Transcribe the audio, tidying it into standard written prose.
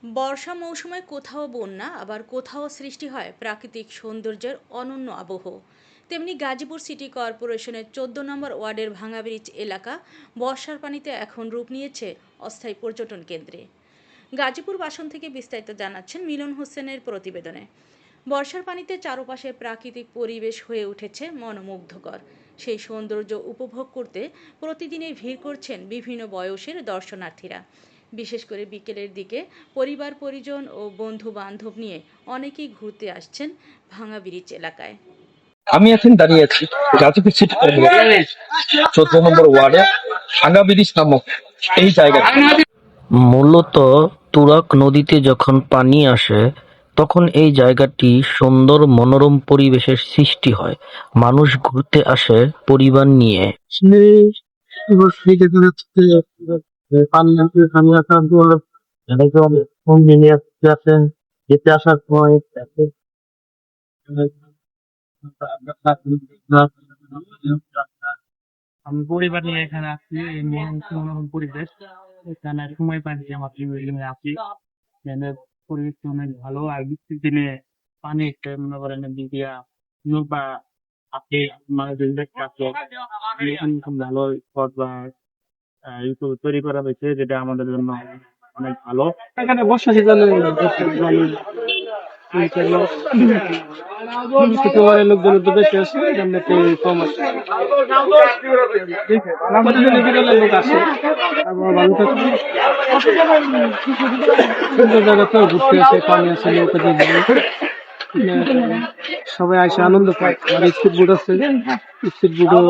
বর্ষা মৌসুমে কোথাও বন্যা আবার কোথাও সৃষ্টি হয় প্রাকৃতিক সৌন্দর্যের অনন্য আবহ। তেমনি গাজীপুর সিটি কর্পোরেশনের 14 নম্বর ওয়ার্ডের ভাঙা ব্রিজ এলাকা বর্ষার পানিতে এখন রূপ নিয়েছে অস্থায়ী পর্যটন কেন্দ্রে। গাজীপুর বাসন থেকে বিস্তারিত জানাচ্ছেন মিলন হোসেনের প্রতিবেদনে। বর্ষার পানিতে চারপাশে প্রাকৃতিক পরিবেশ হয়ে উঠেছে মনোমুগ্ধকর। সেই সৌন্দর্য উপভোগ করতে প্রতিদিনই ভিড় করছেন বিভিন্ন বয়সের দর্শনার্থীরা। বিশেষ করে বিকেলের দিকে পরিবার পরিজন ও বন্ধু বান্ধব নিয়ে অনেকেই ঘুরতে আসছেন ভাঙা ব্রিজ এলাকায়। আমি এখন দাঁড়িয়ে আছি গাজীপুর সিটি কর্পোরেশনের 14 নম্বর ওয়ার্ডে ভাঙা ব্রিজ নামক এই জায়গাটা। মূলত তুরাগ নদীতে যখন পানি আসে তখন এই জায়গাটি সুন্দর মনোরম পরিবেশের সৃষ্টি হয়। মানুষ ঘুরতে আসে পরিবার নিয়ে। পানি পানি আসার জন্য আছেন যেতে আসার সময় আমি পরিবার নিয়ে এখানে আসছি। এই মনোরম পরিবেশ, এখানে সময় পাচ্ছি আমার এখানে আসি। এখানে পরিবেশটা অনেক ভালো। আর বৃষ্টির দিনে পানি একটা মনে করেন দিয়া বা আপনি মানুষের দেখতে আসে এখানে খুব ভালো স্পট বা ইউটিউব তৈরি করা হয়েছে, যেটা আমাদের জন্য অনেক ভালো। এখানে বর্ষা সিজনে লোকজন তো বেশি আসে, এখানে কম আসে। আমাদের জন্য বিরলের লোক আসে, তারপর ভালো থাকে। সুন্দর জায়গাতেও ঘুরতে আসে, পানি আসে, নৌকা দিয়ে সবাই আসে আনন্দ পায়। আর স্পিড বোট আছে, স্পিড বোটও